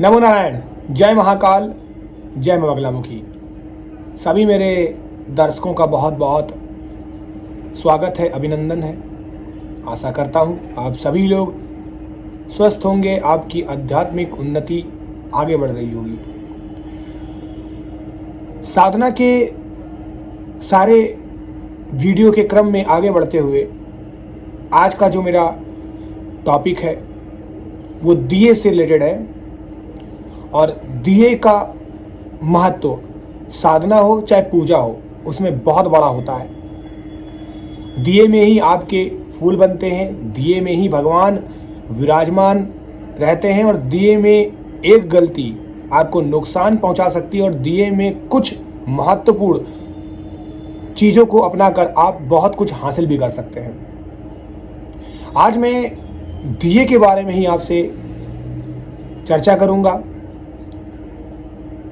नमो नारायण, जय महाकाल, जय मां बगलामुखी। सभी मेरे दर्शकों का बहुत बहुत स्वागत है, अभिनंदन है। आशा करता हूँ आप सभी लोग स्वस्थ होंगे, आपकी आध्यात्मिक उन्नति आगे बढ़ रही होगी। साधना के सारे वीडियो के क्रम में आगे बढ़ते हुए आज का जो मेरा टॉपिक है वो दिए से रिलेटेड है। और दिए का महत्व साधना हो चाहे पूजा हो उसमें बहुत बड़ा होता है। दिए में ही आपके फूल बनते हैं, दिए में ही भगवान विराजमान रहते हैं और दिए में एक गलती आपको नुकसान पहुंचा सकती है और दिए में कुछ महत्वपूर्ण चीज़ों को अपनाकर आप बहुत कुछ हासिल भी कर सकते हैं। आज मैं दिए के बारे में ही आपसे चर्चा करूंगा।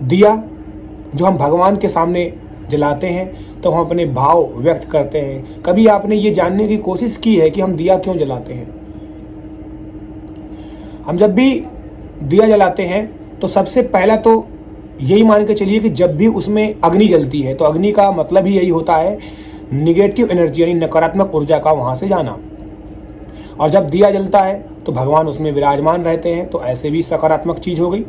दिया जो हम भगवान के सामने जलाते हैं तो हम अपने भाव व्यक्त करते हैं। कभी आपने ये जानने की कोशिश की है कि हम दिया क्यों जलाते हैं? हम जब भी दिया जलाते हैं तो सबसे पहला तो यही मान के चलिए कि जब भी उसमें अग्नि जलती है तो अग्नि का मतलब ही यही होता है निगेटिव एनर्जी यानी नकारात्मक ऊर्जा का वहां से जाना। और जब दिया जलता है तो भगवान उसमें विराजमान रहते हैं, तो ऐसे भी सकारात्मक चीज हो गई।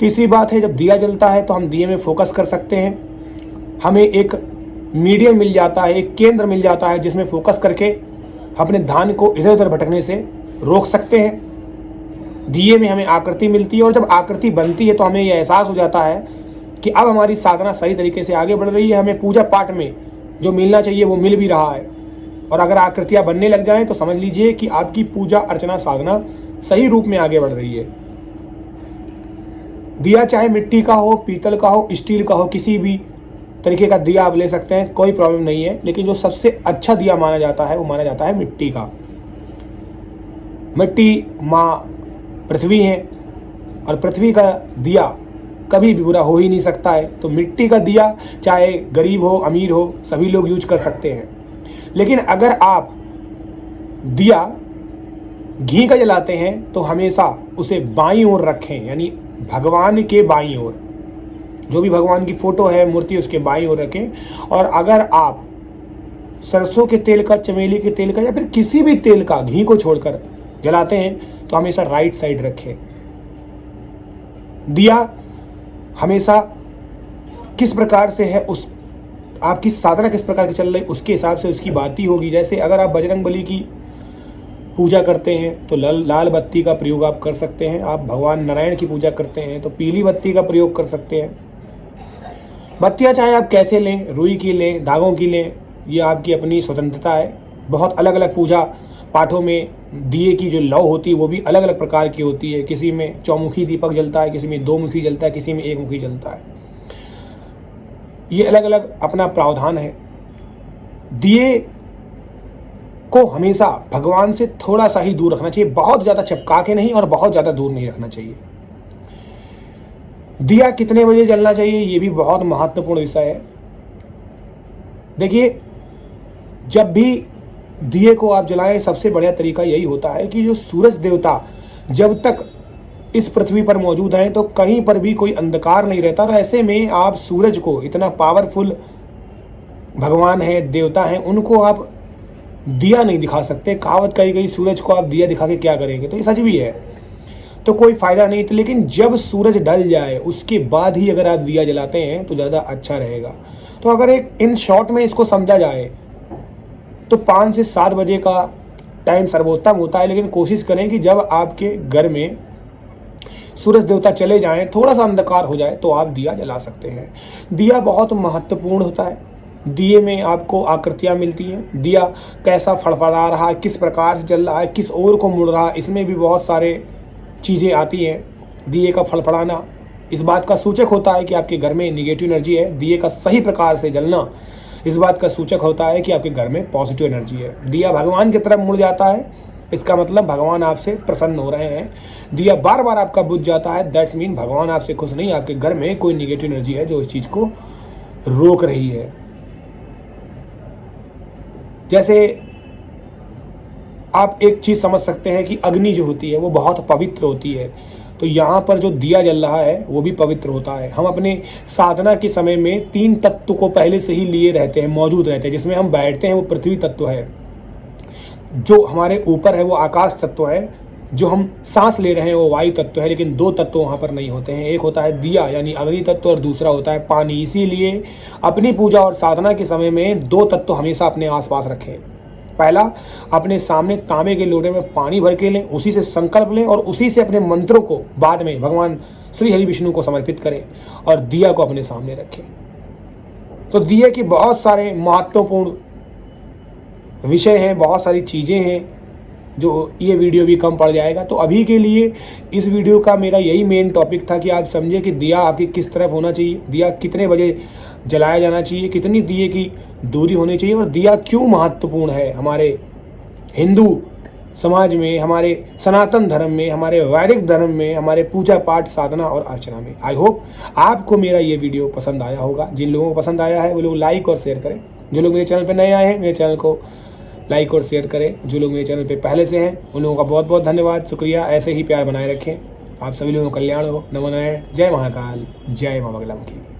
तीसरी बात है, जब दिया जलता है तो हम दिए में फोकस कर सकते हैं। हमें एक मीडियम मिल जाता है, एक केंद्र मिल जाता है जिसमें फोकस करके अपने ध्यान को इधर उधर भटकने से रोक सकते हैं। दिए में हमें आकृति मिलती है और जब आकृति बनती है तो हमें यह एहसास हो जाता है कि अब हमारी साधना सही तरीके से आगे बढ़ रही है। हमें पूजा पाठ में जो मिलना चाहिए वो मिल भी रहा है। और अगर आकृतियां बनने लग जाएं तो समझ लीजिए कि आपकी पूजा अर्चना साधना सही रूप में आगे बढ़ रही है। दिया चाहे मिट्टी का हो, पीतल का हो, स्टील का हो, किसी भी तरीके का दिया आप ले सकते हैं, कोई प्रॉब्लम नहीं है। लेकिन जो सबसे अच्छा दिया माना जाता है वो माना जाता है मिट्टी का। मिट्टी माँ पृथ्वी है और पृथ्वी का दिया कभी भी बुरा हो ही नहीं सकता है। तो मिट्टी का दिया चाहे गरीब हो अमीर हो सभी लोग यूज कर सकते हैं। लेकिन अगर आप दिया घी का जलाते हैं तो हमेशा उसे बाईं ओर रखें, यानी भगवान के बाईं ओर। जो भी भगवान की फोटो है, मूर्ति, उसके बाईं ओर रखें। और अगर आप सरसों के तेल का, चमेली के तेल का या फिर किसी भी तेल का घी को छोड़कर जलाते हैं तो हमेशा राइट साइड रखें। दिया हमेशा किस प्रकार से है, उस आपकी साधना किस प्रकार की चल रही उसके हिसाब से उसकी बात ही होगी। जैसे अगर आप बजरंगबली की पूजा करते हैं तो लाल बत्ती का प्रयोग आप कर सकते हैं। आप भगवान नारायण की पूजा करते हैं तो पीली बत्ती का प्रयोग कर सकते हैं। बत्तियां चाहे आप कैसे लें, रुई की लें, धागों की लें, ये आपकी अपनी स्वतंत्रता है। बहुत अलग अलग पूजा पाठों में दिए की जो लौ होती है वो भी अलग अलग प्रकार की होती है। किसी में चौमुखी दीपक जलता है, किसी में दो मुखी जलता है, किसी में एक मुखी जलता है। ये अलग अलग अपना प्रावधान है। दिए को हमेशा भगवान से थोड़ा सा ही दूर रखना चाहिए, बहुत ज्यादा चिपका के नहीं और बहुत ज्यादा दूर नहीं रखना चाहिए। दिया कितने बजे जलना चाहिए ये भी बहुत महत्वपूर्ण विषय है। देखिए, जब भी दिए को आप जलाएं सबसे बढ़िया तरीका यही होता है कि जो सूरज देवता जब तक इस पृथ्वी पर मौजूद हैं तो कहीं पर भी कोई अंधकार नहीं रहता। और ऐसे में आप सूरज को, इतना पावरफुल भगवान है, देवता हैं, उनको आप दिया नहीं दिखा सकते। कहावत कही गई, सूरज को आप दिया दिखा के क्या करेंगे, तो ये सच भी है, तो कोई फायदा नहीं। तो लेकिन जब सूरज ढल जाए उसके बाद ही अगर आप दिया जलाते हैं तो ज़्यादा अच्छा रहेगा। तो अगर एक इन शॉर्ट में इसको समझा जाए तो 5 से 7 बजे का टाइम सर्वोत्तम होता है। लेकिन कोशिश करें कि जब आपके घर में सूरज देवता चले जाएं, थोड़ा सा अंधकार हो जाए तो आप दिया जला सकते हैं। दिया बहुत महत्वपूर्ण होता है। दिए में आपको आकृतियां मिलती हैं। दिया कैसा फड़फड़ा रहा है, किस प्रकार से चल रहा है, किस ओर को मुड़ रहा है, इसमें भी बहुत सारे चीज़ें आती हैं। दिए का फड़फड़ाना इस बात का सूचक होता है कि आपके घर में निगेटिव एनर्जी है। दिए का सही प्रकार से जलना इस बात का सूचक होता है कि आपके घर में पॉजिटिव एनर्जी है। दिया भगवान की तरफ मुड़ जाता है, इसका मतलब भगवान आपसे प्रसन्न हो रहे हैं। दिया बार बार आपका बुझ जाता है, दैट्स मीन भगवान आपसे खुश नहीं, आपके घर में कोई निगेटिव एनर्जी है जो इस चीज़ को रोक रही है। जैसे आप एक चीज समझ सकते हैं कि अग्नि जो होती है वो बहुत पवित्र होती है। तो यहाँ पर जो दिया जल रहा है वो भी पवित्र होता है। हम अपने साधना के समय में 3 तत्व को पहले से ही लिए रहते हैं, मौजूद रहते हैं। जिसमें हम बैठते हैं वो पृथ्वी तत्व है, जो हमारे ऊपर है वो आकाश तत्व है, जो हम सांस ले रहे हैं वो वायु तत्व है। लेकिन 2 तत्व वहाँ पर नहीं होते हैं, एक होता है दिया यानी अग्नि तत्व और दूसरा होता है पानी। इसीलिए अपनी पूजा और साधना के समय में 2 तत्व हमेशा अपने आसपास रखें। पहला, अपने सामने तांबे के लोटे में पानी भर के लें, उसी से संकल्प लें और उसी से अपने मंत्रों को बाद में भगवान श्री हरि विष्णु को समर्पित करें और दिया को अपने सामने रखें। तो दिए के बहुत सारे महत्वपूर्ण विषय हैं, बहुत सारी चीज़ें हैं, जो ये वीडियो भी कम पड़ जाएगा। तो अभी के लिए इस वीडियो का मेरा यही मेन टॉपिक था कि आप समझे कि दिया आपकी किस तरफ होना चाहिए, दिया कितने बजे जलाया जाना चाहिए, कितनी दिए की दूरी होनी चाहिए और दिया क्यों महत्वपूर्ण है हमारे हिंदू समाज में, हमारे सनातन धर्म में, हमारे वैदिक धर्म में, हमारे पूजा पाठ साधना और अर्चना में। आई होप आपको मेरा ये वीडियो पसंद आया होगा। जिन लोगों को पसंद आया है वो लोग लाइक और शेयर करें। जो लोग मेरे चैनल पर नए आए हैं मेरे चैनल को लाइक और शेयर करें। जो लोग मेरे चैनल पे पहले से हैं उन लोगों का बहुत बहुत धन्यवाद, शुक्रिया। ऐसे ही प्यार बनाए रखें। आप सभी लोगों का कल्याण हो। नमो नारायण। जय महाकाल, जय मां बगलामुखी।